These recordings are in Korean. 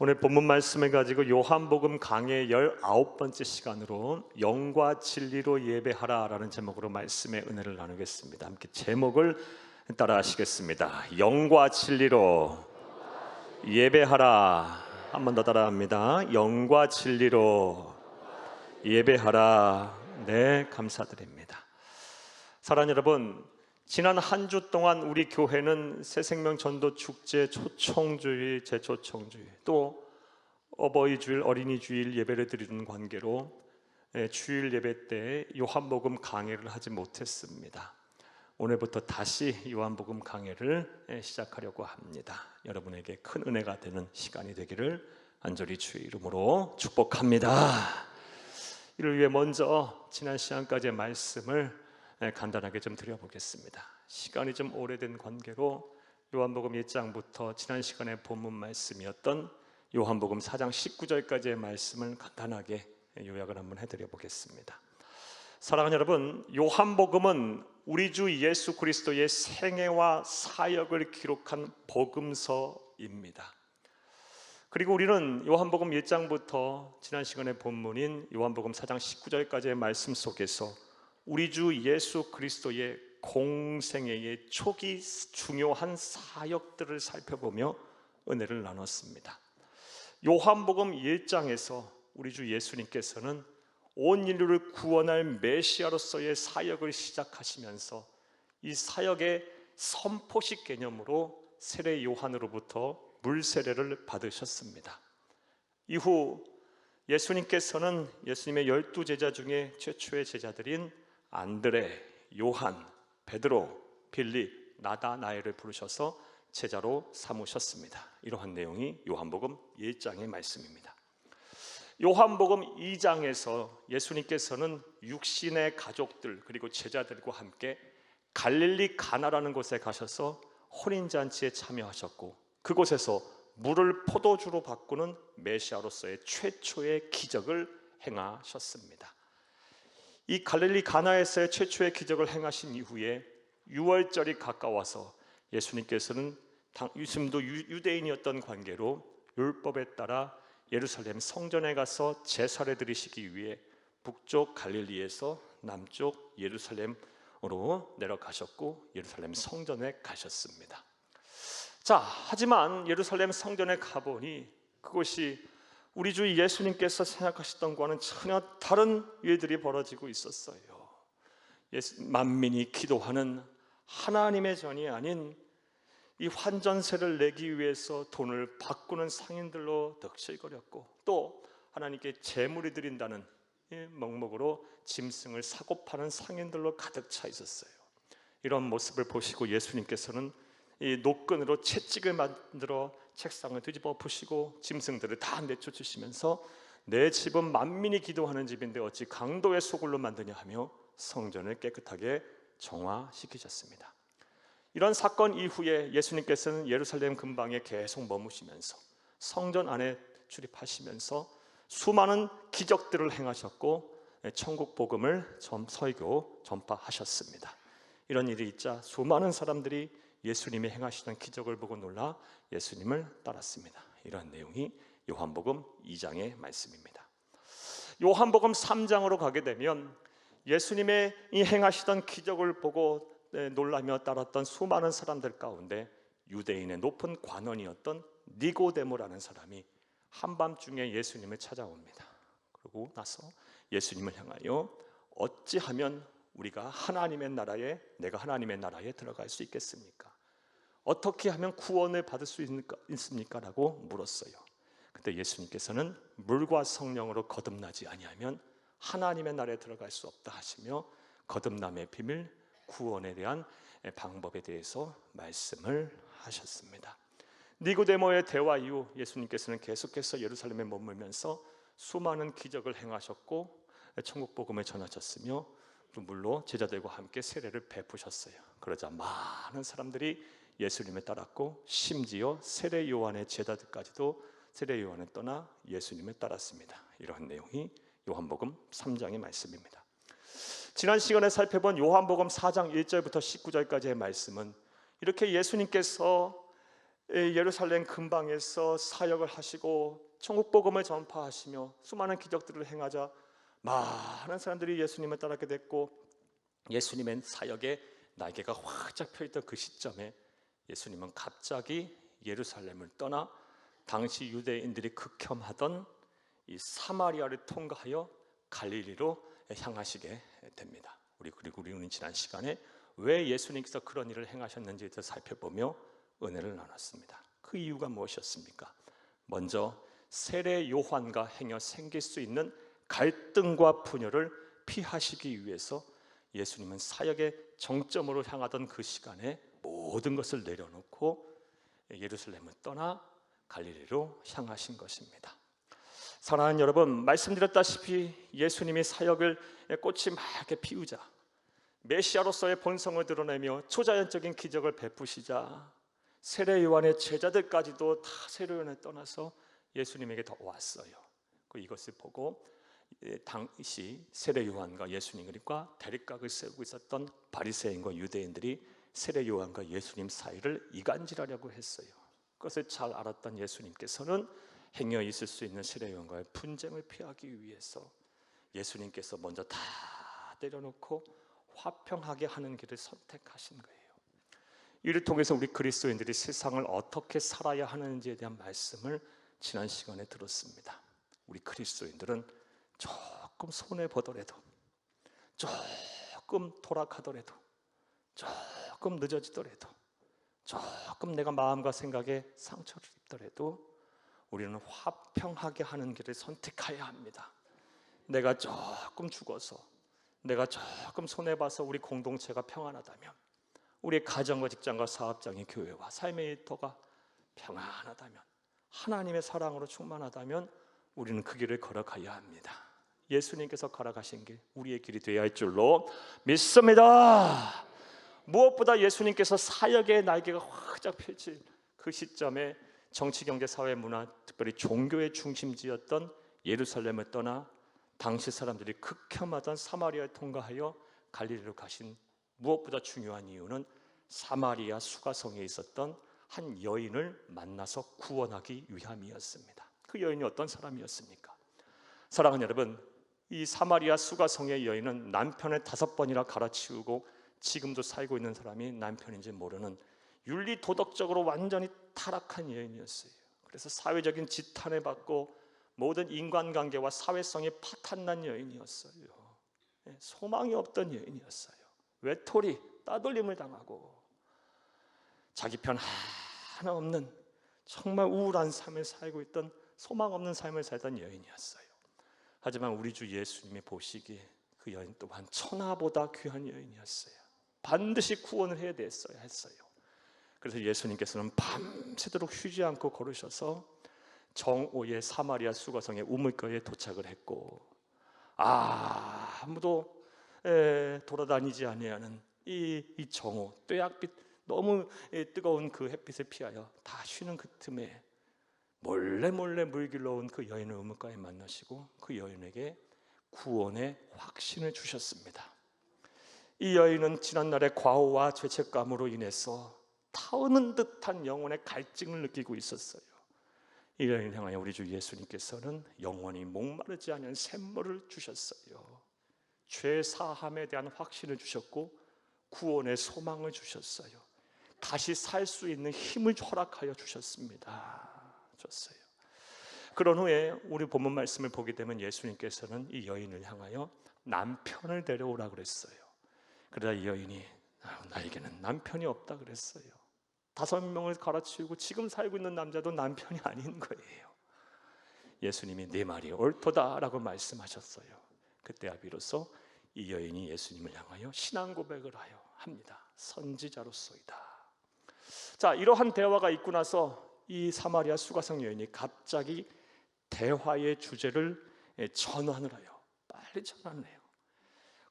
오늘 본문 말씀을 가지고 요한복음 강의 19번째 시간으로 영과 진리로 예배하라라는 제목으로 말씀의 은혜를 나누겠습니다. 함께 제목을 따라 하시겠습니다. 영과 진리로 예배하라. 한 번 더 따라합니다. 영과 진리로 예배하라. 네, 감사드립니다. 사랑하는 여러분, 지난 한 주 동안 우리 교회는 새생명 전도 축제, 초청주일, 재초청주일, 또 어버이 주일, 어린이 주일 예배를 드리는 관계로 주일 예배 때 요한복음 강해를 하지 못했습니다. 오늘부터 다시 요한복음 강해를 시작하려고 합니다. 여러분에게 큰 은혜가 되는 시간이 되기를 간절히 주의 이름으로 축복합니다. 이를 위해 먼저 지난 시간까지의 말씀을 간단하게 좀 드려보겠습니다. 시간이 좀 오래된 관계로 요한복음 1장부터 지난 시간에 본문 말씀이었던 요한복음 4장 19절까지의 말씀을 간단하게 요약을 한번 해드려 보겠습니다. 사랑하는 여러분, 요한복음은 우리 주 예수 그리스도의 생애와 사역을 기록한 복음서입니다. 그리고 우리는 요한복음 1장부터 지난 시간의 본문인 요한복음 4장 19절까지의 말씀 속에서 우리 주 예수 그리스도의 공생애의 초기 중요한 사역들을 살펴보며 은혜를 나눴습니다. 요한복음 1장에서 우리 주 예수님께서는 온 인류를 구원할 메시아로서의 사역을 시작하시면서 이 사역의 선포식 개념으로 세례 요한으로부터 물세례를 받으셨습니다. 이후 예수님께서는 예수님의 12제자 중에 최초의 제자들인 안드레, 요한, 베드로, 빌립, 나다나엘을 부르셔서 제자로 삼으셨습니다. 이러한 내용이 요한복음 1장의 말씀입니다. 요한복음 2장에서 예수님께서는 육신의 가족들 그리고 제자들과 함께 갈릴리 가나라는 곳에 가셔서 혼인잔치에 참여하셨고, 그곳에서 물을 포도주로 바꾸는 메시아로서의 최초의 기적을 행하셨습니다. 이 갈릴리 가나에서의 최초의 기적을 행하신 이후에 유월절이 가까워서 예수님께서는 예수님도 유대인이었던 관계로 율법에 따라 예루살렘 성전에 가서 제사를 드리시기 위해 북쪽 갈릴리에서 남쪽 예루살렘으로 내려가셨고 예루살렘 성전에 가셨습니다. 자, 하지만 예루살렘 성전에 가보니 그곳이 우리 주 예수님께서 생각하셨던 것과는 전혀 다른 일들이 벌어지고 있었어요. 만민이 기도하는 하나님의 전이 아닌 이 환전세를 내기 위해서 돈을 바꾸는 상인들로 덕실거렸고, 또 하나님께 제물이 드린다는 명목으로 짐승을 사고 파는 상인들로 가득 차 있었어요. 이런 모습을 보시고 예수님께서는 이 노끈으로 채찍을 만들어 책상을 뒤집어 엎으시고 짐승들을 다 내쫓으시면서 내 집은 만민이 기도하는 집인데 어찌 강도의 소굴로 만드냐 하며 성전을 깨끗하게 정화시키셨습니다. 이런 사건 이후에 예수님께서는 예루살렘 근방에 계속 머무시면서 성전 안에 출입하시면서 수많은 기적들을 행하셨고 천국 복음을 설교 전파하셨습니다. 이런 일이 있자 수많은 사람들이 예수님이 행하시던 기적을 보고 놀라 예수님을 따랐습니다. 이러한 내용이 요한복음 2장의 말씀입니다. 요한복음 3장으로 가게 되면 예수님의 이 행하시던 기적을 보고 놀라며 따랐던 수많은 사람들 가운데 유대인의 높은 관원이었던 니고데모라는 사람이 한밤중에 예수님을 찾아옵니다. 그러고 나서 예수님을 향하여 어찌하면 우리가 내가 하나님의 나라에 들어갈 수 있겠습니까? 어떻게 하면 구원을 받을 수 있습니까? 라고 물었어요. 그때 예수님께서는 물과 성령으로 거듭나지 아니하면 하나님의 나라에 들어갈 수 없다 하시며 거듭남의 비밀, 구원에 대한 방법에 대해서 말씀을 하셨습니다. 니고데모의 대화 이후 예수님께서는 계속해서 예루살렘에 머물면서 수많은 기적을 행하셨고 천국 복음을 전하셨으며 또 물로 제자들과 함께 세례를 베푸셨어요. 그러자 많은 사람들이 예수님을 따랐고 심지어 세례 요한의 제자들까지도 세례 요한을 떠나 예수님을 따랐습니다. 이러한 내용이 요한복음 3장의 말씀입니다. 지난 시간에 살펴본 요한복음 4장 1절부터 19절까지의 말씀은 이렇게 예수님께서 예루살렘 근방에서 사역을 하시고 천국 복음을 전파하시며 수많은 기적들을 행하자 많은 사람들이 예수님을 따르게 됐고, 예수님의 사역에 날개가 활짝 펴있던 그 시점에 예수님은 갑자기 예루살렘을 떠나 당시 유대인들이 극혐하던 이 사마리아를 통과하여 갈릴리로 향하시게 됩니다. 그리고 우리는 지난 시간에 왜 예수님께서 그런 일을 행하셨는지에 대해서 살펴보며 은혜를 나눴습니다. 그 이유가 무엇이었습니까? 먼저 세례 요한과 행여 생길 수 있는 갈등과 분열을 피하시기 위해서 예수님은 사역의 정점으로 향하던 그 시간에 모든 것을 내려놓고 예루살렘을 떠나 갈릴리로 향하신 것입니다. 사랑하는 여러분, 말씀드렸다시피 예수님이 사역을 꽃이 맑게 피우자, 메시아로서의 본성을 드러내며 초자연적인 기적을 베푸시자 세례 요한의 제자들까지도 다 세례 요한을 떠나서 예수님에게 더 왔어요. 이것을 보고 당시 세례 요한과 예수님과 대립각을 세우고 있었던 바리새인과 유대인들이 세례 요한과 예수님 사이를 이간질하려고 했어요. 그것을 잘 알았던 예수님께서는 행여 있을 수 있는 세례 요한과의 분쟁을 피하기 위해서 예수님께서 먼저 다 내려놓고 화평하게 하는 길을 선택하신 거예요. 이를 통해서 우리 그리스도인들이 세상을 어떻게 살아야 하는지에 대한 말씀을 지난 시간에 들었습니다. 우리 그리스도인들은 조금 손해보더라도, 조금 돌아가더라도, 조금 늦어지더라도, 조금 내가 마음과 생각에 상처를 입더라도 우리는 화평하게 하는 길을 선택해야 합니다. 내가 조금 죽어서, 내가 조금 손해봐서 우리 공동체가 평안하다면, 우리의 가정과 직장과 사업장의 교회와 삶의 일터가 평안하다면, 하나님의 사랑으로 충만하다면 우리는 그 길을 걸어가야 합니다. 예수님께서 걸어가신 길, 우리의 길이 되어야 할 줄로 믿습니다. 무엇보다 예수님께서 사역의 날개가 활짝 펼칠 그 시점에 정치, 경제, 사회, 문화, 특별히 종교의 중심지였던 예루살렘을 떠나 당시 사람들이 극혐하던 사마리아를 통과하여 갈릴리로 가신 무엇보다 중요한 이유는 사마리아 수가성에 있었던 한 여인을 만나서 구원하기 위함이었습니다. 그 여인이 어떤 사람이었습니까? 사랑하는 여러분, 이 사마리아 수가성의 여인은 남편을 5번이나 갈아치우고 지금도 살고 있는 사람이 남편인지 모르는 윤리 도덕적으로 완전히 타락한 여인이었어요. 그래서 사회적인 지탄을 받고 모든 인간관계와 사회성이 파탄난 여인이었어요. 소망이 없던 여인이었어요. 외톨이, 따돌림을 당하고 자기 편 하나 없는 정말 우울한 삶을 살고 있던, 소망 없는 삶을 살던 여인이었어요. 하지만 우리 주 예수님이 보시기에 그 여인 또한 천하보다 귀한 여인이었어요. 반드시 구원을 해야 했어요. 그래서 예수님께서는 밤새도록 쉬지 않고 걸으셔서 정오의 사마리아 수가성의 우물가에 도착을 했고, 아무도 돌아다니지 아니하는 이 정오, 뙤약빛, 너무 뜨거운 그 햇빛을 피하여 다 쉬는 그 틈에 몰래 물길로 온 그 여인을 우물가에 만나시고 그 여인에게 구원의 확신을 주셨습니다. 이 여인은 지난날의 과오와 죄책감으로 인해서 타오는 듯한 영혼의 갈증을 느끼고 있었어요. 이 여인을 향하여 우리 주 예수님께서는 영원히 목마르지 않은 샘물을 주셨어요. 죄 사함에 대한 확신을 주셨고 구원의 소망을 주셨어요. 다시 살 수 있는 힘을 허락하여 주셨습니다. 줬어요. 그런 후에 우리 본문 말씀을 보게 되면 예수님께서는 이 여인을 향하여 남편을 데려오라 그랬어요. 그러다 이 여인이 나에게는 남편이 없다 그랬어요. 5명을 갈아치우고 지금 살고 있는 남자도 남편이 아닌 거예요. 예수님이 네 말이 옳도다라고 말씀하셨어요. 그때야 비로소 이 여인이 예수님을 향하여 신앙 고백을 하여 합니다. 선지자로서이다. 자, 이러한 대화가 있고 나서 이 사마리아 수가성 여인이 갑자기 대화의 주제를 전환을 해요. 빨리 전환을 해요.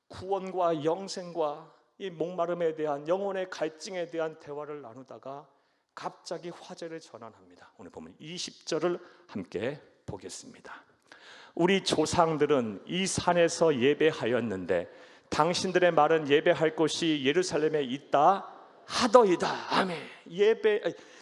구원과 영생과 이 목마름에 대한, 영혼의 갈증에 대한 대화를 나누다가 갑자기 화제를 전환합니다. 오늘 보면 20절을 함께 보겠습니다. 우리 조상들은 이 산에서 예배하였는데 당신들의 말은 예배할 곳이 예루살렘에 있다 하더이다. 아멘.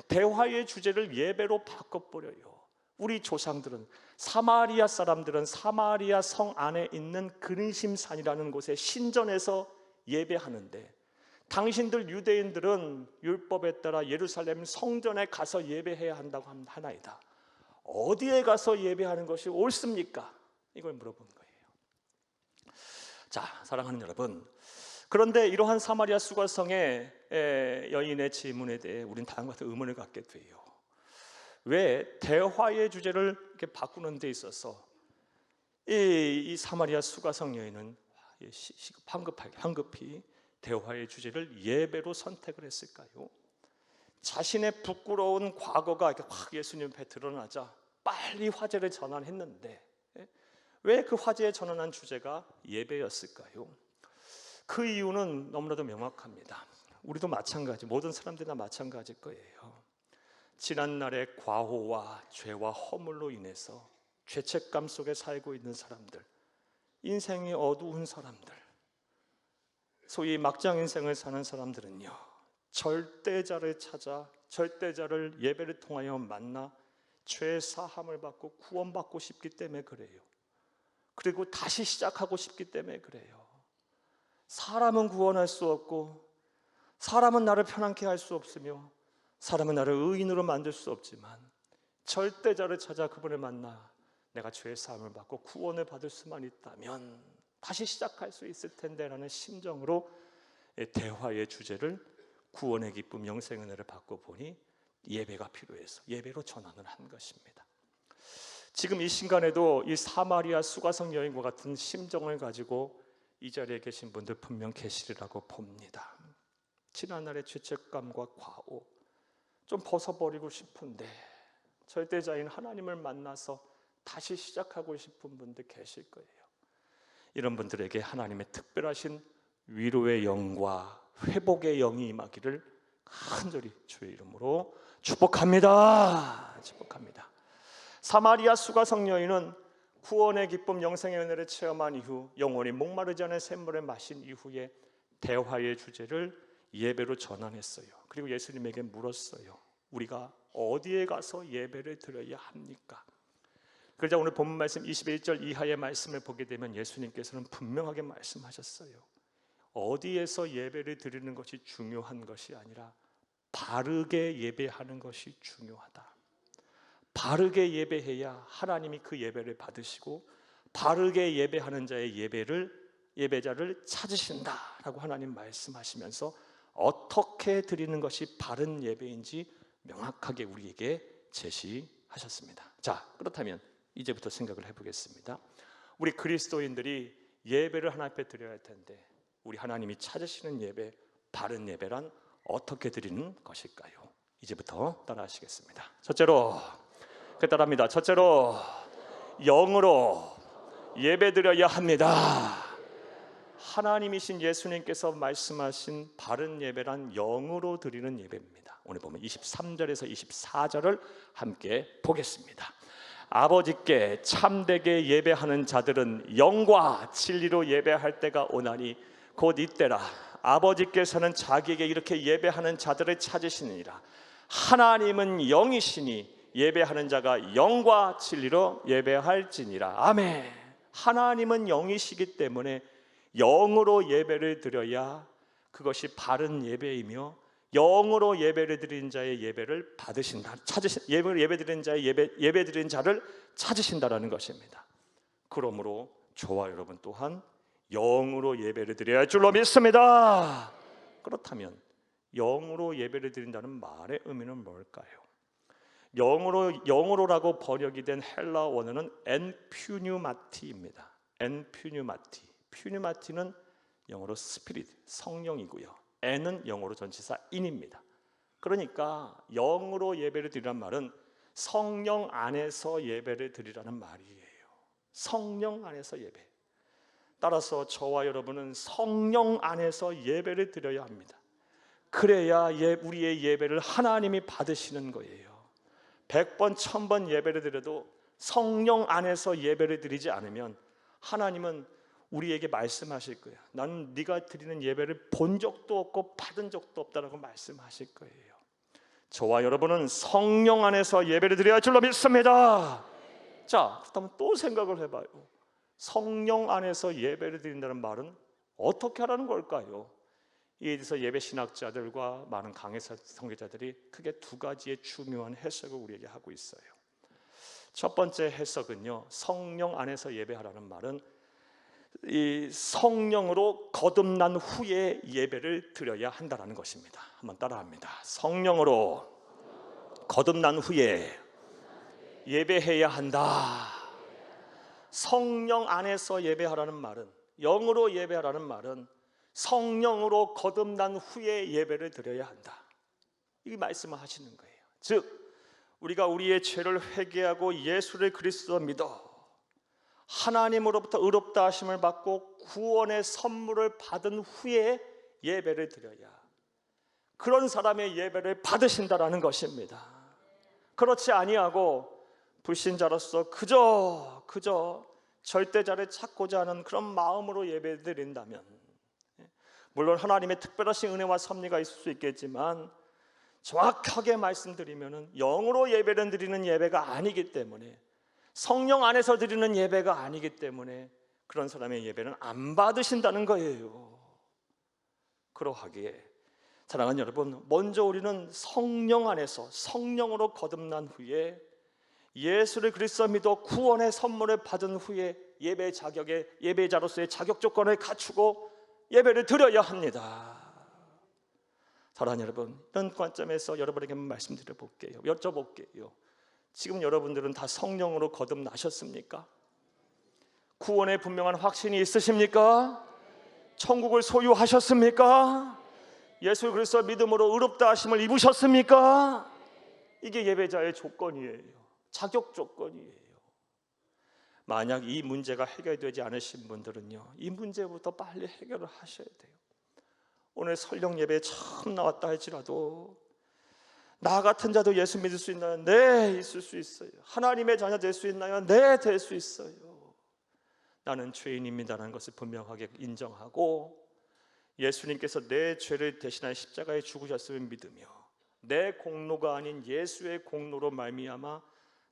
대화의 주제를 예배로 바꿔버려요. 우리 조상들은, 사마리아 사람들은 사마리아 성 안에 있는 그리심산이라는 곳에 신전에서 예배하는데, 당신들 유대인들은 율법에 따라 예루살렘 성전에 가서 예배해야 한다고 하나이다. 어디에 가서 예배하는 것이 옳습니까? 이걸 물어본 거예요. 자, 사랑하는 여러분, 그런데 이러한 사마리아 수가성의 여인의 질문에 대해 우리는 다음과 같은 의문을 갖게 돼요. 왜 대화의 주제를 이렇게 바꾸는 데 있어서 이 사마리아 수가성 여인은 황급히 대화의 주제를 예배로 선택을 했을까요? 자신의 부끄러운 과거가 이렇게 확 예수님 앞에 드러나자 빨리 화제를 전환했는데, 왜 그 화제에 전환한 주제가 예배였을까요? 그 이유는 너무나도 명확합니다. 우리도 마찬가지, 모든 사람들이나 마찬가지일 거예요. 지난날의 과오와 죄와 허물로 인해서 죄책감 속에 살고 있는 사람들, 인생이 어두운 사람들, 소위 막장 인생을 사는 사람들은요, 절대자를 찾아 절대자를 예배를 통하여 만나 죄 사함을 받고 구원받고 싶기 때문에 그래요. 그리고 다시 시작하고 싶기 때문에 그래요. 사람은 구원할 수 없고, 사람은 나를 편안케 할 수 없으며, 사람은 나를 의인으로 만들 수 없지만 절대자를 찾아 그분을 만나 내가 죄 사함을 받고 구원을 받을 수만 있다면 다시 시작할 수 있을 텐데 라는 심정으로 대화의 주제를 구원의 기쁨, 영생의 은혜를 받고 보니 예배가 필요해서 예배로 전환을 한 것입니다. 지금 이 순간에도 이 사마리아 수가성 여인과 같은 심정을 가지고 이 자리에 계신 분들 분명 계시리라고 봅니다. 지난날의 죄책감과 과오 좀 벗어버리고 싶은데 절대자인 하나님을 만나서 다시 시작하고 싶은 분들 계실 거예요. 이런 분들에게 하나님의 특별하신 위로의 영과 회복의 영이 임하기를 간절히 주의 이름으로 축복합니다. 축복합니다. 사마리아 수가성 여인은 구원의 기쁨, 영생의 은혜를 체험한 이후, 영원히 목마르지 않은 샘물을 마신 이후에 대화의 주제를 예배로 전환했어요. 그리고 예수님에게 물었어요. 우리가 어디에 가서 예배를 드려야 합니까? 그러자 오늘 본문 말씀 21절 이하의 말씀을 보게 되면 예수님께서는 분명하게 말씀하셨어요. 어디에서 예배를 드리는 것이 중요한 것이 아니라 바르게 예배하는 것이 중요하다. 바르게 예배해야 하나님이 그 예배를 받으시고 바르게 예배하는 자의 예배자를 찾으신다라고 하나님 말씀하시면서 어떻게 드리는 것이 바른 예배인지 명확하게 우리에게 제시하셨습니다. 자, 그렇다면 이제부터 생각을 해보겠습니다. 우리 그리스도인들이 예배를 하나님 앞에 드려야 할 텐데, 우리 하나님이 찾으시는 예배, 바른 예배란 어떻게 드리는 것일까요? 이제부터 따라하시겠습니다. 첫째로, 따라합니다. 첫째로, 영으로 예배 드려야 합니다. 하나님이신 예수님께서 말씀하신 바른 예배란 영으로 드리는 예배입니다. 오늘 보면 23절에서 24절을 함께 보겠습니다. 아버지께 참되게 예배하는 자들은 영과 진리로 예배할 때가 오나니 곧 이때라. 아버지께서는 자기에게 이렇게 예배하는 자들을 찾으시느니라. 하나님은 영이시니 예배하는 자가 영과 진리로 예배할지니라. 아멘. 하나님은 영이시기 때문에 영으로 예배를 드려야 그것이 바른 예배이며, 영으로 예배를 드리는 자의 예배를 받으신다. 예배 드리는 자의 예배 드리는 자를 찾으신다라는 것입니다. 그러므로 저와 여러분 또한 영으로 예배를 드려야 할 줄로 믿습니다. 그렇다면 영으로 예배를 드린다는 말의 의미는 뭘까요? 영으로라고 번역이 된 헬라 원어는 엔퓨뉴마티입니다. 엔퓨뉴마티. 퓨뉴마티는 영어로 스피릿, 성령이고요. 엔은 영어로 전치사 인입니다. 그러니까 영으로 예배를 드리라는 말은 성령 안에서 예배를 드리라는 말이에요. 성령 안에서 예배. 따라서 저와 여러분은 성령 안에서 예배를 드려야 합니다. 그래야 우리의 예배를 하나님이 받으시는 거예요. 100번, 1000번 예배를 드려도 성령 안에서 예배를 드리지 않으면 하나님은 우리에게 말씀하실 거예요. 나는 네가 드리는 예배를 본 적도 없고 받은 적도 없다라고 말씀하실 거예요. 저와 여러분은 성령 안에서 예배를 드려야 할 줄로 믿습니다. 자, 그렇다면 또 생각을 해봐요. 성령 안에서 예배를 드린다는 말은 어떻게 하라는 걸까요? 이에 대해서 예배 신학자들과 많은 강해 선교자들이 크게 두 가지의 중요한 해석을 우리에게 하고 있어요. 첫 번째 해석은요, 성령 안에서 예배하라는 말은 이 성령으로 거듭난 후에 예배를 드려야 한다는 것입니다. 한번 따라합니다. 성령으로 거듭난 후에 예배해야 한다. 성령 안에서 예배하라는 말은, 영으로 예배하라는 말은 성령으로 거듭난 후에 예배를 드려야 한다, 이 말씀을 하시는 거예요. 즉 우리가 우리의 죄를 회개하고 예수를 그리스도 믿어 하나님으로부터 의롭다 하심을 받고 구원의 선물을 받은 후에 예배를 드려야, 그런 사람의 예배를 받으신다라는 것입니다. 그렇지 아니하고 불신자로서 그저 절대자를 찾고자 하는 그런 마음으로 예배 드린다면, 물론 하나님의 특별하신 은혜와 섭리가 있을 수 있겠지만 정확하게 말씀드리면 영으로 예배를 드리는 예배가 아니기 때문에, 성령 안에서 드리는 예배가 아니기 때문에 그런 사람의 예배는 안 받으신다는 거예요. 그러하기에 사랑하는 여러분, 먼저 우리는 성령 안에서 성령으로 거듭난 후에 예수를 그리스도 믿어 구원의 선물을 받은 후에 예배 자격에, 예배자로서의 자격 조건을 갖추고 예배를 드려야 합니다. 사랑하는 여러분, 이런 관점에서 여러분에게 말씀드려 볼게요. 여쭤볼게요. 지금 여러분들은 다 성령으로 거듭나셨습니까? 구원의 분명한 확신이 있으십니까? 천국을 소유하셨습니까? 예수 그리스도 믿음으로 의롭다 하심을 입으셨습니까? 이게 예배자의 조건이에요. 자격 조건이에요. 만약 이 문제가 해결되지 않으신 분들은요, 이 문제부터 빨리 해결을 하셔야 돼요. 오늘 설령 예배에 처음 나왔다 할지라도 나 같은 자도 예수 믿을 수 있나요? 네, 있을 수 있어요. 하나님의 자녀 될 수 있나요? 네, 될 수 있어요. 나는 죄인입니다라는 것을 분명하게 인정하고 예수님께서 내 죄를 대신하여 십자가에 죽으셨음을 믿으며 내 공로가 아닌 예수의 공로로 말미암아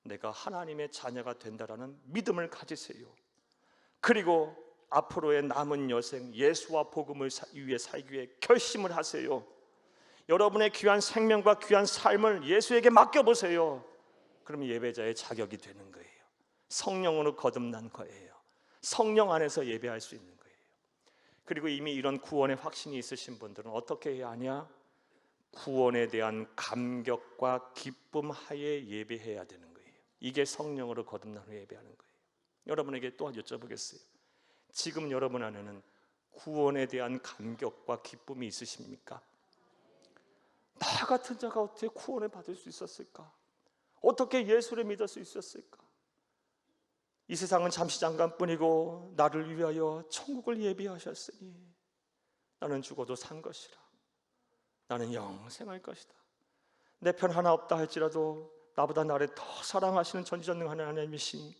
내가 하나님의 자녀가 된다라는 믿음을 가지세요. 그리고 앞으로의 남은 여생 예수와 복음을 위해 살기 위해 결심을 하세요. 여러분의 귀한 생명과 귀한 삶을 예수에게 맡겨보세요. 그러면 예배자의 자격이 되는 거예요. 성령으로 거듭난 거예요. 성령 안에서 예배할 수 있는 거예요. 그리고 이미 이런 구원의 확신이 있으신 분들은 어떻게 해야 하냐? 구원에 대한 감격과 기쁨 하에 예배해야 되는 거예요. 이게 성령으로 거듭난 후에 예배하는 거예요. 여러분에게 또 여쭤보겠어요. 지금 여러분 안에는 구원에 대한 감격과 기쁨이 있으십니까? 나 같은 자가 어떻게 구원을 받을 수 있었을까? 어떻게 예수를 믿을 수 있었을까? 이 세상은 잠시 잠깐뿐이고 나를 위하여 천국을 예비하셨으니 나는 죽어도 산 것이라. 나는 영생할 것이다. 내 편 하나 없다 할지라도 나보다 나를 더 사랑하시는 전지전능하는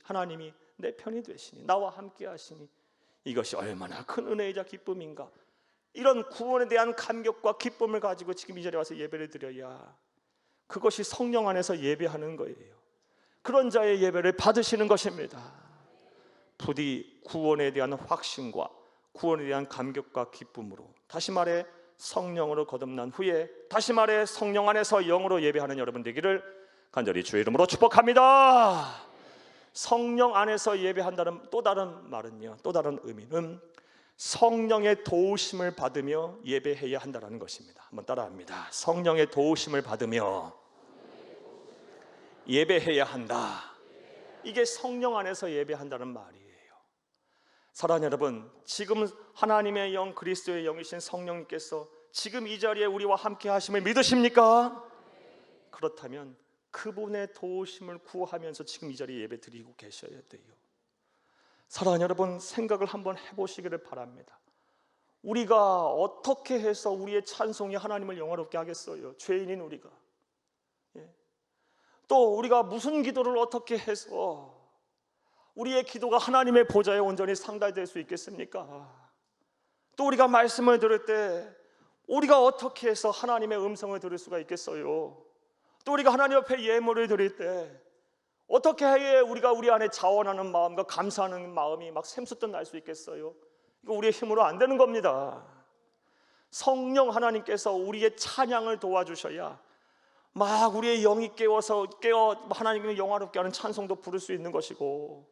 하나님이 내 편이 되시니 나와 함께 하시니 이것이 얼마나 큰 은혜이자 기쁨인가. 이런 구원에 대한 감격과 기쁨을 가지고 지금 이 자리에 와서 예배를 드려야 그것이 성령 안에서 예배하는 거예요. 그런 자의 예배를 받으시는 것입니다. 부디 구원에 대한 확신과 구원에 대한 감격과 기쁨으로, 다시 말해 성령으로 거듭난 후에, 다시 말해 성령 안에서 영으로 예배하는 여러분 되기를 간절히 주의 이름으로 축복합니다. 성령 안에서 예배한다는 또 다른 말은요, 또 다른 의미는 성령의 도우심을 받으며 예배해야 한다는 것입니다. 한번 따라합니다. 성령의 도우심을 받으며 예배해야 한다. 이게 성령 안에서 예배한다는 말이에요. 사랑하는 여러분, 지금 하나님의 영, 그리스도의 영이신 성령님께서 지금 이 자리에 우리와 함께 하심을 믿으십니까? 그렇다면 그분의 도우심을 구하면서 지금 이 자리에 예배 드리고 계셔야 돼요. 사랑하는 여러분, 생각을 한번 해보시기를 바랍니다. 우리가 어떻게 해서 우리의 찬송이 하나님을 영화롭게 하겠어요? 죄인인 우리가. 또 우리가 무슨 기도를 어떻게 해서 우리의 기도가 하나님의 보좌에 온전히 상달될 수 있겠습니까? 또 우리가 말씀을 들을 때 우리가 어떻게 해서 하나님의 음성을 들을 수가 있겠어요? 또 우리가 하나님 앞에 예물을 드릴 때 어떻게 해야 우리가 우리 안에 자원하는 마음과 감사하는 마음이 막 샘솟듯 날 수 있겠어요? 이거 우리의 힘으로 안 되는 겁니다. 성령 하나님께서 우리의 찬양을 도와주셔야 막 우리의 영이 깨어 하나님을 영화롭게 하는 찬송도 부를 수 있는 것이고,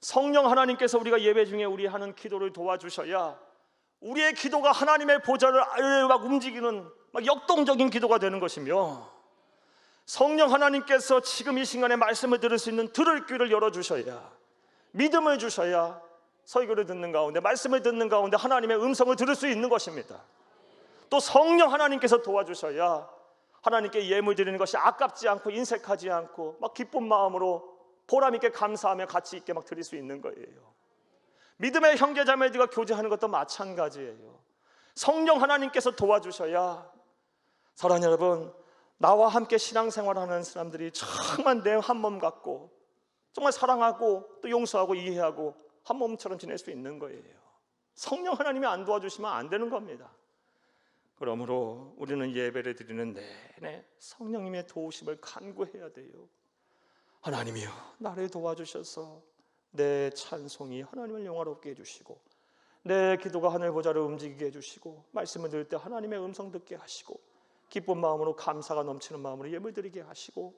성령 하나님께서 우리가 예배 중에 우리 하는 기도를 도와주셔야 우리의 기도가 하나님의 보좌를 막 움직이는 막 역동적인 기도가 되는 것이며, 성령 하나님께서 지금 이 시간에 말씀을 들을 수 있는 들을 귀를 열어주셔야, 믿음을 주셔야 설교를 듣는 가운데, 말씀을 듣는 가운데 하나님의 음성을 들을 수 있는 것입니다. 또 성령 하나님께서 도와주셔야 하나님께 예물 드리는 것이 아깝지 않고 인색하지 않고 막 기쁜 마음으로 보람 있게 감사하며 가치 있게 막 드릴 수 있는 거예요. 믿음의 형제자매들과 교제하는 것도 마찬가지예요. 성령 하나님께서 도와주셔야, 사랑하는 여러분, 나와 함께 신앙생활하는 사람들이 정말 내 한 몸 같고 정말 사랑하고 또 용서하고 이해하고 한 몸처럼 지낼 수 있는 거예요. 성령 하나님이 안 도와주시면 안 되는 겁니다. 그러므로 우리는 예배를 드리는 내내 성령님의 도우심을 간구해야 돼요. 하나님이여, 나를 도와주셔서 내 찬송이 하나님을 영화롭게 해주시고, 내 기도가 하늘 보좌를 움직이게 해주시고, 말씀을 들을 때 하나님의 음성 듣게 하시고, 기쁜 마음으로 감사가 넘치는 마음으로 예물 드리게 하시고,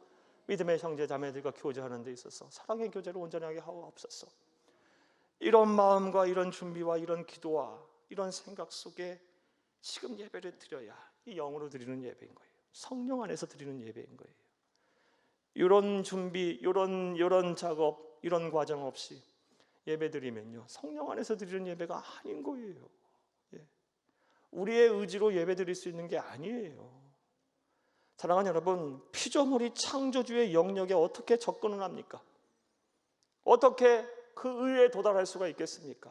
믿음의 형제 자매들과 교제하는 데 있어서 사랑의 교제를 온전하게 하옵소서. 이런 마음과 이런 준비와 이런 기도와 이런 생각 속에 지금 예배를 드려야 이 영으로 드리는 예배인 거예요. 성령 안에서 드리는 예배인 거예요. 이런 준비, 이런 작업, 이런 과정 없이 예배 드리면요, 성령 안에서 드리는 예배가 아닌 거예요. 우리의 의지로 예배 드릴 수 있는 게 아니에요. 사랑하는 여러분, 피조물이 창조주의 영역에 어떻게 접근을 합니까? 어떻게 그 의에 도달할 수가 있겠습니까?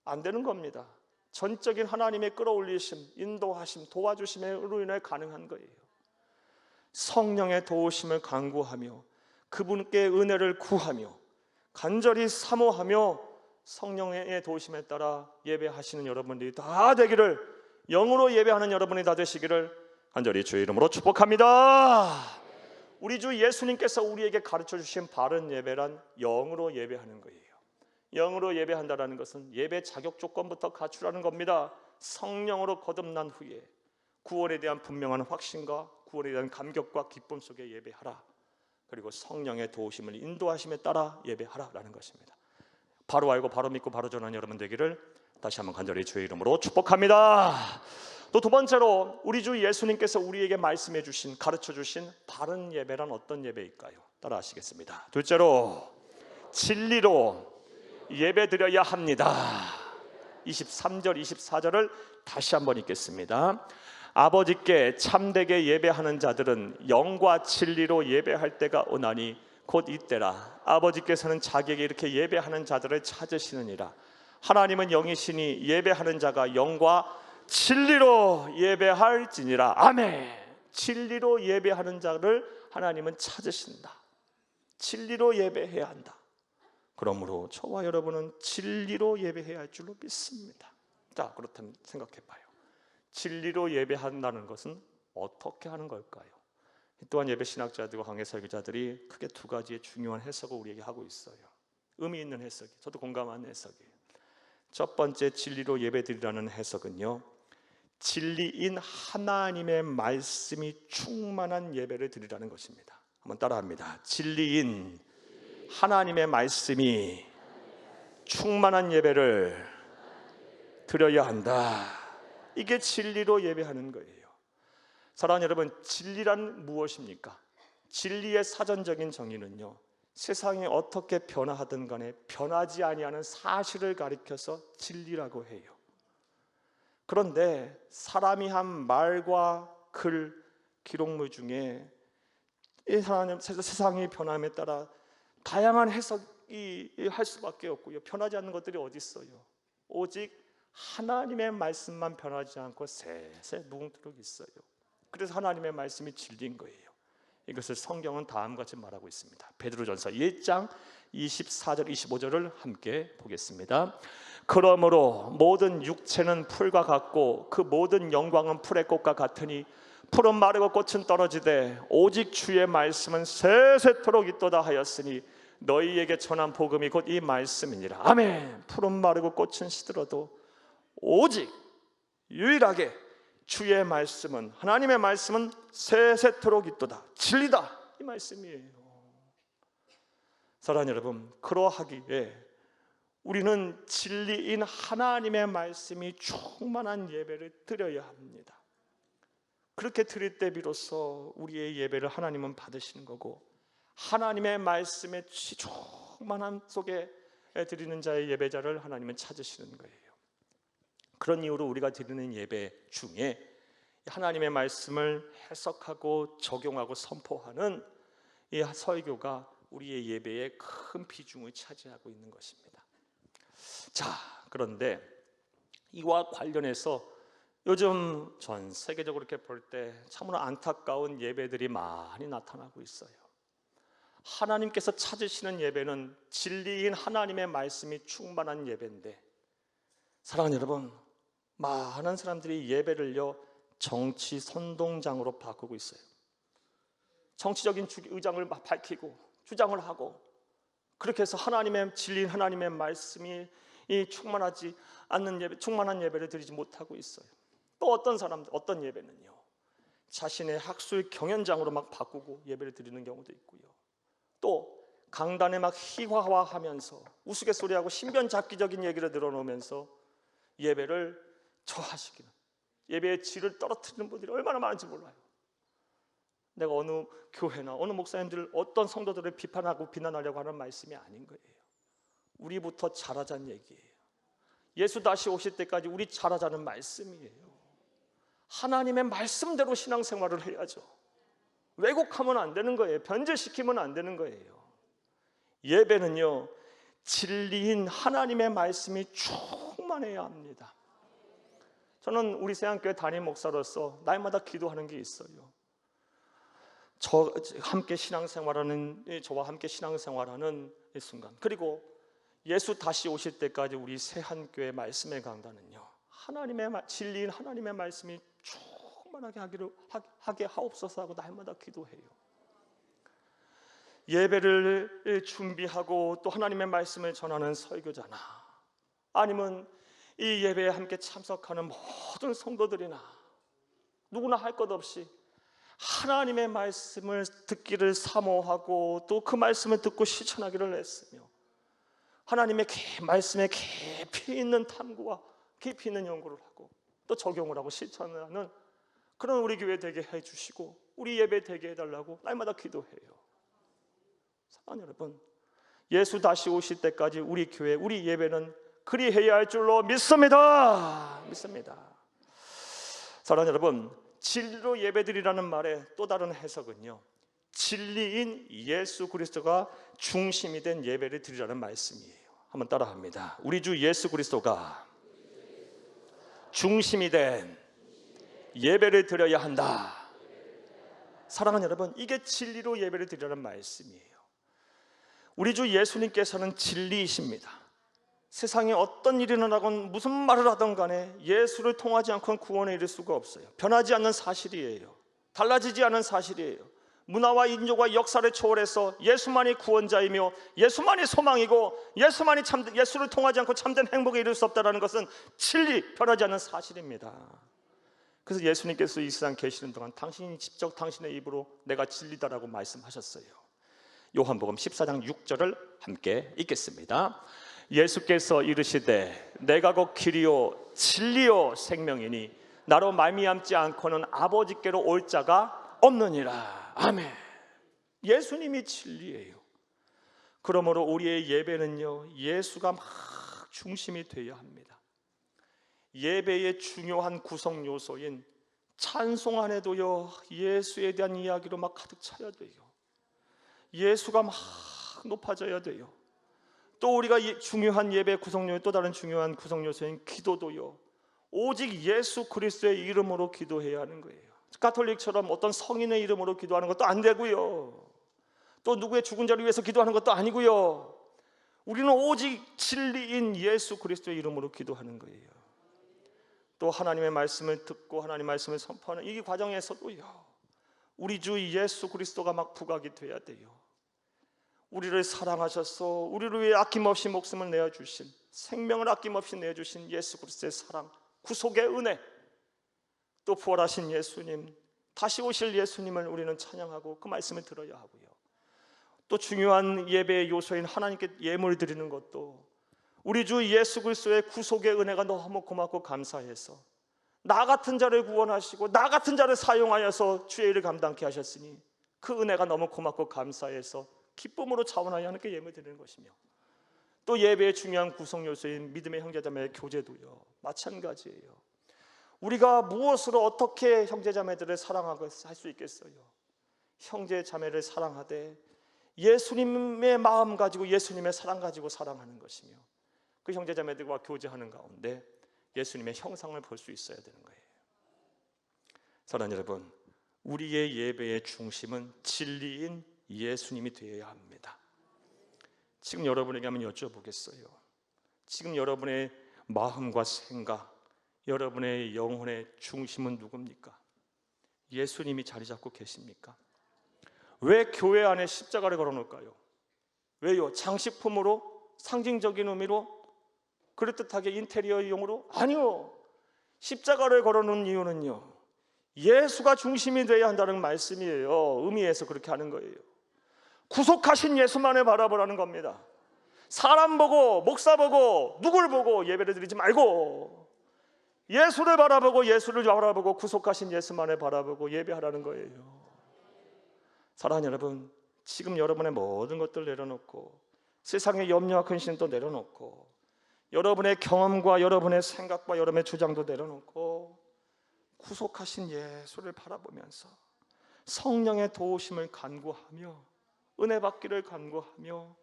안 되는 겁니다. 전적인 하나님의 끌어올리심, 인도하심, 도와주심으로 인해 가능한 거예요. 성령의 도우심을 간구하며 그분께 은혜를 구하며 간절히 사모하며 성령의 도우심에 따라 예배하시는 여러분들이 다 되기를, 영으로 예배하는 여러분이 다 되시기를 간절히 주의 이름으로 축복합니다. 우리 주 예수님께서 우리에게 가르쳐 주신 바른 예배란 영으로 예배하는 거예요. 영으로 예배한다는 것은 예배 자격 조건부터 갖추라는 겁니다. 성령으로 거듭난 후에 구원에 대한 분명한 확신과 구원에 대한 감격과 기쁨 속에 예배하라. 그리고 성령의 도우심을 인도하심에 따라 예배하라라는 것입니다. 바로 알고 바로 믿고 바로 전하는 여러분 되기를 다시 한번 간절히 주의 이름으로 축복합니다. 또 두 번째로 우리 주 예수님께서 우리에게 말씀해 주신, 가르쳐 주신 바른 예배란 어떤 예배일까요? 따라 하시겠습니다. 둘째로 진리로 예배드려야 합니다. 23절 24절을 다시 한번 읽겠습니다. 아버지께 참되게 예배하는 자들은 영과 진리로 예배할 때가 오나니 곧 이때라. 아버지께서는 자기에게 이렇게 예배하는 자들을 찾으시느니라. 하나님은 영이시니 예배하는 자가 영과 진리로 예배할지니라. 아멘. 진리로 예배하는 자를 하나님은 찾으신다. 진리로 예배해야 한다. 그러므로 저와 여러분은 진리로 예배해야 할 줄로 믿습니다. 자, 그렇다면 생각해 봐요. 진리로 예배한다는 것은 어떻게 하는 걸까요? 또한 예배 신학자들과 강해 설교자들이 크게 두 가지의 중요한 해석을 우리에게 하고 있어요. 의미 있는 해석이, 저도 공감하는 해석이에요. 첫 번째 진리로 예배드리라는 해석은요, 진리인 하나님의 말씀이 충만한 예배를 드리라는 것입니다. 한번 따라합니다. 진리인 하나님의 말씀이 충만한 예배를 드려야 한다. 이게 진리로 예배하는 거예요. 사랑하는 여러분, 진리란 무엇입니까? 진리의 사전적인 정의는요, 세상이 어떻게 변화하든 간에 변하지 아니하는 사실을 가리켜서 진리라고 해요. 그런데 사람이 한 말과 글, 기록물 중에 이 세상의 변함에 따라 다양한 해석이 할 수밖에 없고요, 변하지 않는 것들이 어디 있어요? 오직 하나님의 말씀만 변하지 않고 세세 무궁토록 있어요. 그래서 하나님의 말씀이 진리인 거예요. 이것을 성경은 다음같이 말하고 있습니다. 베드로전서 1장 24절 25절을 함께 보겠습니다. 그러므로 모든 육체는 풀과 같고 그 모든 영광은 풀의 꽃과 같으니 풀은 마르고 꽃은 떨어지되 오직 주의 말씀은 세세토록 있도다 하였으니 너희에게 전한 복음이 곧 이 말씀이니라. 아멘. 풀은 마르고 꽃은 시들어도 오직 유일하게 주의 말씀은, 하나님의 말씀은 세세토록 있도다, 진리다, 이 말씀이에요. 사랑하는 여러분, 그러하기에 우리는 진리인 하나님의 말씀이 충만한 예배를 드려야 합니다. 그렇게 드릴 때 비로소 우리의 예배를 하나님은 받으시는 거고, 하나님의 말씀의 충만함 속에 드리는 자의 예배자를 하나님은 찾으시는 거예요. 그런 이유로 우리가 드리는 예배 중에 하나님의 말씀을 해석하고 적용하고 선포하는 이 설교가 우리의 예배에 큰 비중을 차지하고 있는 것입니다. 자, 그런데 이와 관련해서 요즘 전 세계적으로 이렇게 볼 때 참으로 안타까운 예배들이 많이 나타나고 있어요. 하나님께서 찾으시는 예배는 진리인 하나님의 말씀이 충만한 예배인데, 사랑하는 여러분, 많은 사람들이 예배를요 정치 선동장으로 바꾸고 있어요. 정치적인 의장을 밝히고 주장을 하고, 그렇게 해서 하나님의 진리인 하나님의 말씀이 충만하지 않는 예배, 충만한 예배를 드리지 못하고 있어요. 또 어떤 사람들, 어떤 예배는요 자신의 학술 경연장으로 막 바꾸고 예배를 드리는 경우도 있고요. 또 강단에 막 희화화하면서 우스갯소리하고 신변잡기적인 얘기를 늘어놓으면서 예배를 저하시키는, 예배의 질을 떨어뜨리는 분들이 얼마나 많은지 몰라요. 내가 어느 교회나 어느 목사님들, 어떤 성도들을 비판하고 비난하려고 하는 말씀이 아닌 거예요. 우리부터 잘하자는 얘기예요. 예수 다시 오실 때까지 우리 잘하자는 말씀이에요. 하나님의 말씀대로 신앙생활을 해야죠. 왜곡하면 안 되는 거예요. 변질시키면 안 되는 거예요. 예배는요 진리인 하나님의 말씀이 충만해야 합니다. 저는 우리 세안교회 담임 목사로서 날마다 기도하는 게 있어요. 저와 함께 신앙생활하는 이 순간, 그리고 예수 다시 오실 때까지 우리 세안교회 말씀의 강단은요 하나님의 진리인 하나님의 말씀이 충만하게 하게 하옵소서 하고 날마다 기도해요. 예배를 준비하고 또 하나님의 말씀을 전하는 설교자나 아니면 이 예배에 함께 참석하는 모든 성도들이나 누구나 할 것 없이 하나님의 말씀을 듣기를 사모하고 또 그 말씀을 듣고 실천하기를 애쓰며 하나님의 말씀에 깊이 있는 탐구와 깊이 있는 연구를 하고 또 적용을 하고 실천을 하는 그런 우리 교회 되게 해주시고 우리 예배 되게 해달라고 날마다 기도해요. 사랑하는 여러분, 예수 다시 오실 때까지 우리 교회, 우리 예배는 그리해야 할 줄로 믿습니다. 사랑하는 여러분, 진리로 예배드리라는 말의 또 다른 해석은요 진리인 예수 그리스도가 중심이 된 예배를 드리라는 말씀이에요. 한번 따라합니다. 우리 주 예수 그리스도가 중심이 된 예배를 드려야 한다. 사랑하는 여러분, 이게 진리로 예배를 드리라는 말씀이에요. 우리 주 예수님께서는 진리이십니다. 세상에 어떤 일이 일어나건 무슨 말을 하던 간에 예수를 통하지 않고는 구원에 이를 수가 없어요. 변하지 않는 사실이에요. 달라지지 않은 사실이에요. 문화와 인종과 역사를 초월해서 예수만이 구원자이며 예수만이 소망이고 예수를 통하지 않고 참된 행복에 이를 수 없다는 것은 진리, 변하지 않는 사실입니다. 그래서 예수님께서 이 세상 계시는 동안 당신이 직접 당신의 입으로 내가 진리다라고 말씀하셨어요. 요한복음 14장 6절을 함께 읽겠습니다. 예수께서 이르시되 내가 곧 길이요 진리요 생명이니 나로 말미암지 않고는 아버지께로 올 자가 없느니라. 아멘. 예수님이 진리예요. 그러므로 우리의 예배는요 예수가 막 중심이 되어야 합니다. 예배의 중요한 구성 요소인 찬송 안에도요 예수에 대한 이야기로 막 가득 차야 돼요. 예수가 막 높아져야 돼요. 또 우리가 중요한 예배 구성요의 또 다른 중요한 구성 요소인 기도도요 오직 예수 그리스도의 이름으로 기도해야 하는 거예요. 가톨릭처럼 어떤 성인의 이름으로 기도하는 것도 안 되고요, 또 누구의 죽은 자를 위해서 기도하는 것도 아니고요. 우리는 오직 진리인 예수 그리스도의 이름으로 기도하는 거예요. 또 하나님의 말씀을 듣고 하나님의 말씀을 선포하는 이 과정에서도요, 우리 주 예수 그리스도가 막 부각이 돼야 돼요. 우리를 사랑하셔서 우리를 위해 아낌없이 목숨을 내어주신, 생명을 아낌없이 내어주신 예수 그리스도의 사랑, 구속의 은혜, 또 부활하신 예수님, 다시 오실 예수님을 우리는 찬양하고 그 말씀을 들어야 하고요. 또 중요한 예배의 요소인 하나님께 예물 드리는 것도 우리 주 예수 그리스도의 구속의 은혜가 너무 고맙고 감사해서 나 같은 자를 구원하시고 나 같은 자를 사용하여서 주의 일을 감당케 하셨으니 그 은혜가 너무 고맙고 감사해서 기쁨으로 차원하여 하나님께 예물 드리는 것이며, 또 예배의 중요한 구성 요소인 믿음의 형제자매의 교제도요, 마찬가지예요. 우리가 무엇으로 어떻게 형제자매들을 사랑하고 할 수 있겠어요? 형제자매를 사랑하되 예수님의 마음 가지고 예수님의 사랑 가지고 사랑하는 것이며, 그 형제자매들과 교제하는 가운데 예수님의 형상을 볼 수 있어야 되는 거예요. 사랑하는 여러분, 우리의 예배의 중심은 진리인 예수님이 되어야 합니다. 지금 여러분에게 한번 여쭤보겠어요. 지금 여러분의 마음과 생각, 여러분의 영혼의 중심은 누굽니까? 예수님이 자리 잡고 계십니까? 왜 교회 안에 십자가를 걸어놓을까요? 왜요? 장식품으로? 상징적인 의미로? 그럴듯하게 인테리어용으로? 아니요. 십자가를 걸어놓은 이유는요, 예수가 중심이 되어야 한다는 말씀이에요. 의미에서 그렇게 하는 거예요. 구속하신 예수만을 바라보라는 겁니다. 사람 보고 목사 보고 누굴 보고 예배를 드리지 말고 예수를 바라보고 예수를 바라보고 구속하신 예수만을 바라보고 예배하라는 거예요. 사랑하는 여러분, 지금 여러분의 모든 것들 내려놓고 세상의 염려와 근심도 내려놓고 여러분의 경험과 여러분의 생각과 여러분의 주장도 내려놓고 구속하신 예수를 바라보면서 성령의 도우심을 간구하며 은혜 받기를 간구하며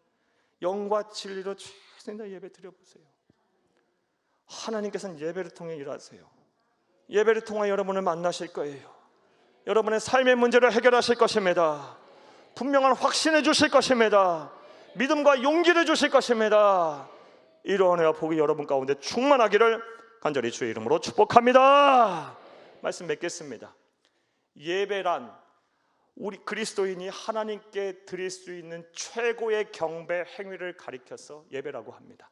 영과 진리로 최선의 예배 드려보세요. 하나님께서는 예배를 통해 일하세요. 예배를 통해 여러분을 만나실 거예요. 여러분의 삶의 문제를 해결하실 것입니다. 분명한 확신을 주실 것입니다. 믿음과 용기를 주실 것입니다. 이러한 은혜와 복이 여러분 가운데 충만하기를 간절히 주의 이름으로 축복합니다. 말씀 맺겠습니다. 예배란 우리 그리스도인이 하나님께 드릴 수 있는 최고의 경배 행위를 가리켜서 예배라고 합니다.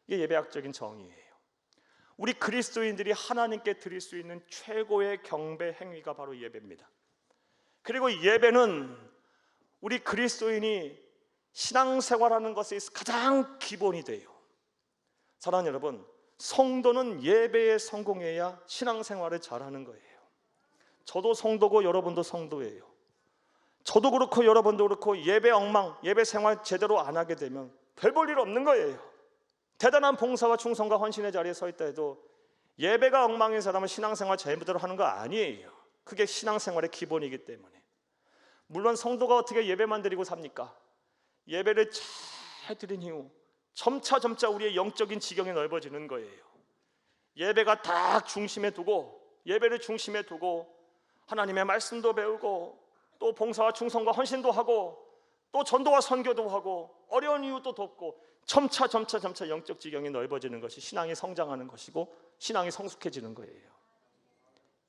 이게 예배학적인 정의예요. 우리 그리스도인들이 하나님께 드릴 수 있는 최고의 경배 행위가 바로 예배입니다. 그리고 예배는 우리 그리스도인이 신앙생활하는 것에 있어 가장 기본이 돼요. 사랑하는 여러분, 성도는 예배에 성공해야 신앙생활을 잘하는 거예요. 저도 성도고 여러분도 성도예요. 저도 그렇고 여러분도 그렇고 예배 엉망, 예배 생활 제대로 안 하게 되면 별 볼 일 없는 거예요. 대단한 봉사와 충성과 헌신의 자리에 서 있다 해도 예배가 엉망인 사람은 신앙생활 제대로 하는 거 아니에요. 그게 신앙생활의 기본이기 때문에. 물론 성도가 어떻게 예배만 드리고 삽니까? 예배를 잘 드린 이후 점차 우리의 영적인 지경이 넓어지는 거예요. 예배가 딱 중심에 두고, 예배를 중심에 두고 하나님의 말씀도 배우고 또 봉사와 충성과 헌신도 하고 또 전도와 선교도 하고 어려운 이웃도 돕고 점차 영적 지경이 넓어지는 것이 신앙이 성장하는 것이고 신앙이 성숙해지는 거예요.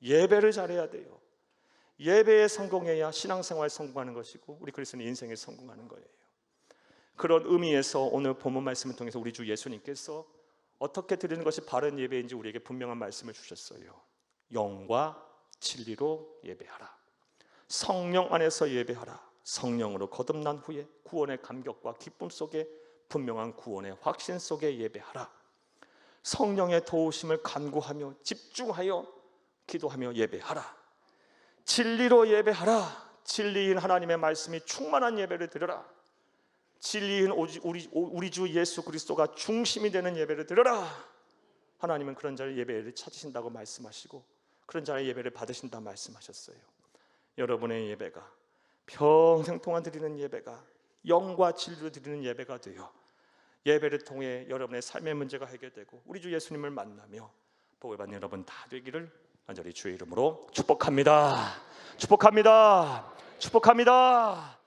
예배를 잘해야 돼요. 예배에 성공해야 신앙생활 성공하는 것이고 우리 그리스도인 인생에 성공하는 거예요. 그런 의미에서 오늘 본문 말씀을 통해서 우리 주 예수님께서 어떻게 드리는 것이 바른 예배인지 우리에게 분명한 말씀을 주셨어요. 영과 진리로 예배하라. 성령 안에서 예배하라. 성령으로 거듭난 후에 구원의 감격과 기쁨 속에 분명한 구원의 확신 속에 예배하라. 성령의 도우심을 간구하며 집중하여 기도하며 예배하라. 진리로 예배하라. 진리인 하나님의 말씀이 충만한 예배를 드려라. 진리인 우리 주 예수 그리스도가 중심이 되는 예배를 드려라. 하나님은 그런 자의 예배를 찾으신다고 말씀하시고 그런 자의 예배를 받으신다 말씀하셨어요. 여러분의 예배가 평생 동안 드리는 예배가 영과 진리로 드리는 예배가 되어 예배를 통해 여러분의 삶의 문제가 해결되고 우리 주 예수님을 만나며 복을 받는 여러분 다 되기를 간절히 주의 이름으로 축복합니다. 축복합니다. 축복합니다.